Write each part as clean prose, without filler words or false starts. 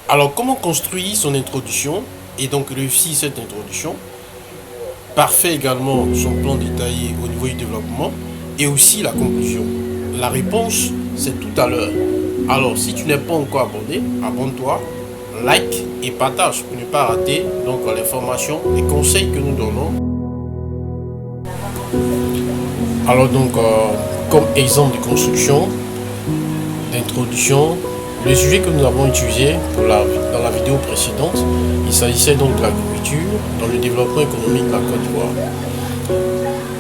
Alors, comment construire son introduction et donc réussir cette introduction? Parfait également son plan détaillé au niveau du développement et aussi la conclusion. La réponse, c'est tout à l'heure. Alors, si tu n'es pas encore abonné, abonne-toi, like et partage pour ne pas rater donc les formations, les conseils que nous donnons. Alors donc, comme exemple de construction, d'introduction, le sujet que nous avons utilisé dans la vidéo précédente, il s'agissait donc de l'agriculture dans le développement économique de la Côte d'Ivoire.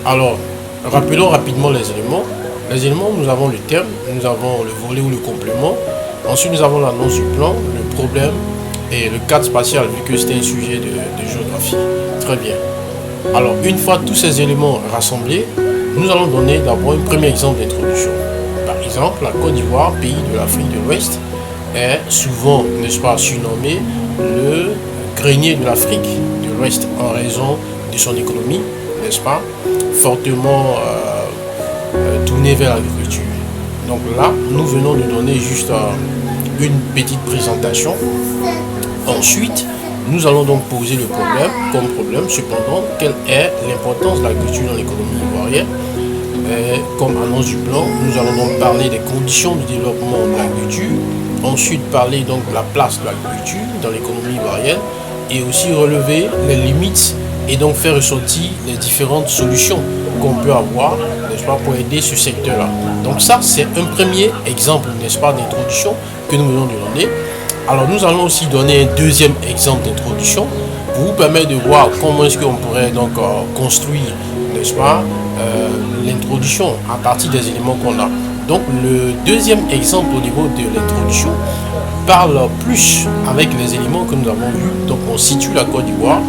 Alors, rappelons rapidement les éléments. Les éléments, nous avons le thème, nous avons le volet ou le complément. Ensuite, nous avons l'annonce du plan, le problème et le cadre spatial, vu que c'était un sujet de géographie. Très bien. Alors, une fois tous ces éléments rassemblés, nous allons donner d'abord un premier exemple d'introduction. Par exemple, la Côte d'Ivoire, pays de l'Afrique de l'Ouest, est souvent, n'est-ce pas, surnommé le grenier de l'Afrique de l'Ouest en raison de son économie, n'est-ce pas, fortement tournée vers l'agriculture. Donc là, nous venons de donner juste une petite présentation. Ensuite, nous allons donc poser le problème, comme problème, cependant, quelle est l'importance de l'agriculture dans l'économie ivoirienne. Comme annonce du plan, nous allons donc parler des conditions du développement de l'agriculture, ensuite parler donc de la place de l'agriculture dans l'économie ivoirienne et aussi relever les limites et donc faire ressortir les différentes solutions qu'on peut avoir, n'est-ce pas, pour aider ce secteur-là. Donc ça, c'est un premier exemple, n'est-ce pas, d'introduction que nous venons de donner. Alors nous allons aussi donner un deuxième exemple d'introduction pour vous permettre de voir comment est-ce qu'on pourrait donc construire, n'est-ce pas, l'introduction à partir des éléments qu'on a. Donc le deuxième exemple au niveau de l'introduction parle plus avec les éléments que nous avons vus. Donc on situe la Côte d'Ivoire,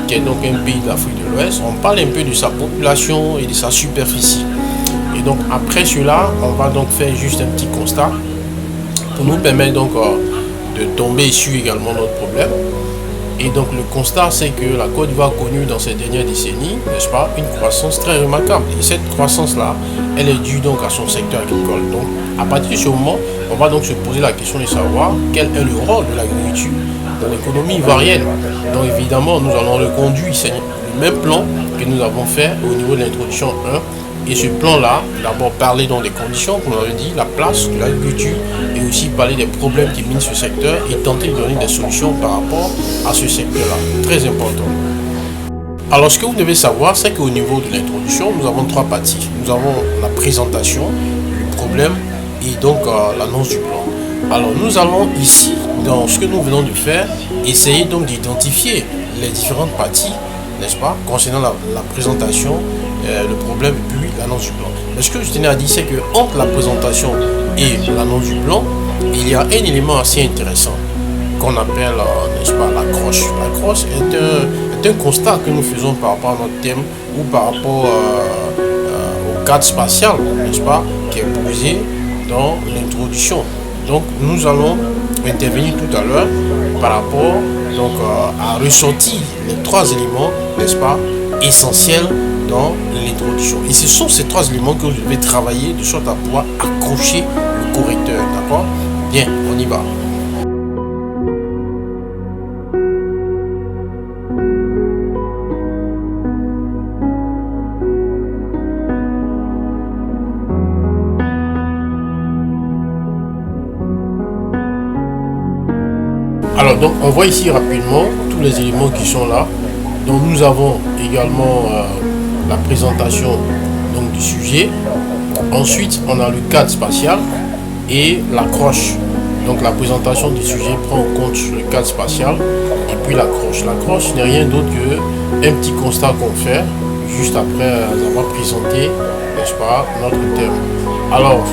qui est donc un pays de l'Afrique de l'Ouest. On parle un peu de sa population et de sa superficie. Et donc après cela, on va donc faire juste un petit constat pour nous permettre donc de tomber sur également notre problème. Et donc le constat, c'est que la Côte d'Ivoire a connu dans ces dernières décennies, n'est-ce pas, une croissance très remarquable. Et cette croissance-là, elle est due donc à son secteur agricole. Donc à partir de ce moment, on va donc se poser la question de savoir quel est le rôle de l'agriculture dans l'économie ivoirienne. Donc évidemment, nous allons reconduire le même plan que nous avons fait au niveau de l'introduction 1. Et ce plan-là, d'abord parler dans des conditions, comme on avait dit, la place de l'agriculture, et aussi parler des problèmes qui minent ce secteur et tenter de donner des solutions par rapport à ce secteur-là. Très important. Alors ce que vous devez savoir, c'est qu'au niveau de l'introduction, nous avons trois parties. Nous avons la présentation, le problème et donc l'annonce du plan. Alors nous allons ici, dans ce que nous venons de faire, essayer donc d'identifier les différentes parties, n'est-ce pas, concernant la présentation, le problème et puis l'annonce du plan. Mais ce que je tenais à dire, c'est que entre la présentation et l'annonce du plan, il y a un élément assez intéressant qu'on appelle, n'est-ce pas, l'accroche. L'accroche est un constat que nous faisons par rapport à notre thème ou par rapport au cadre spatial, n'est-ce pas, qui est posé dans l'introduction. Donc nous allons intervenir tout à l'heure par rapport donc à ressortir les trois éléments, n'est-ce pas, essentiels dans l'introduction. Et ce sont ces trois éléments que vous devez travailler de sorte à pouvoir accrocher le correcteur. D'accord? Bien, on y va. Alors donc on voit ici rapidement tous les éléments qui sont là. Donc nous avons également la présentation donc, du sujet. Ensuite, on a le cadre spatial et l'accroche. Donc la présentation du sujet prend en compte le cadre spatial et puis l'accroche. L'accroche n'est rien d'autre qu'un petit constat qu'on fait juste après avoir présenté, n'est-ce pas, notre thème. Alors,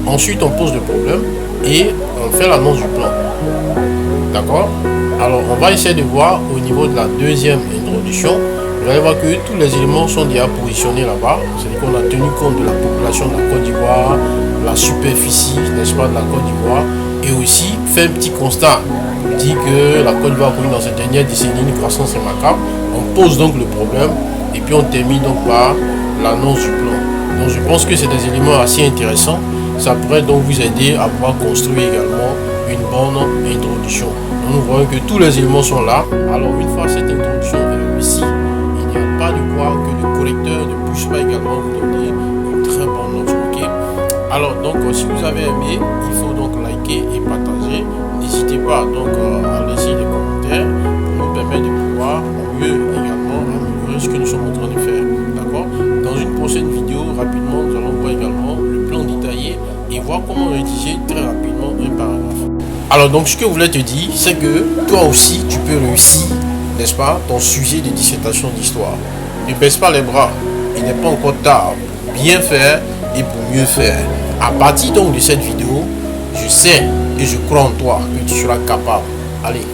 ensuite on pose le problème et on fait l'annonce du plan. D'accord? Alors on va essayer de voir au niveau de la deuxième introduction. Vous allez voir que tous les éléments sont déjà positionnés là-bas. C'est-à-dire qu'on a tenu compte de la population de la Côte d'Ivoire, la superficie, n'est-ce pas, de la Côte d'Ivoire, et aussi fait un petit constat. On dit que la Côte d'Ivoire a connu dans cette dernière décennie une croissance remarquable. On pose donc le problème et puis on termine donc par l'annonce du plan. Donc je pense que c'est des éléments assez intéressants. Ça pourrait donc vous aider à pouvoir construire également une bonne introduction. Donc, nous voyons que tous les éléments sont là. Alors une fois cette introduction est réussie, il n'y a pas de quoi que le correcteur ne puisse pas également vous donner une très bonne note. Ok. Alors donc si vous avez aimé, il faut donc liker et partager. N'hésitez pas donc à laisser des commentaires pour nous permettre de pouvoir mieux également améliorer ce que nous sommes en train de faire. D'accord. Dans une prochaine vidéo, rapidement, nous allons voir également le plan détaillé et voir comment rédiger très rapidement un paragraphe. Alors donc ce que je voulais te dire, c'est que toi aussi tu peux réussir, n'est-ce pas, ton sujet de dissertation d'histoire. Ne baisse pas les bras, il n'est pas encore tard pour bien faire et pour mieux faire. À partir donc de cette vidéo, je sais et je crois en toi que tu seras capable. Allez.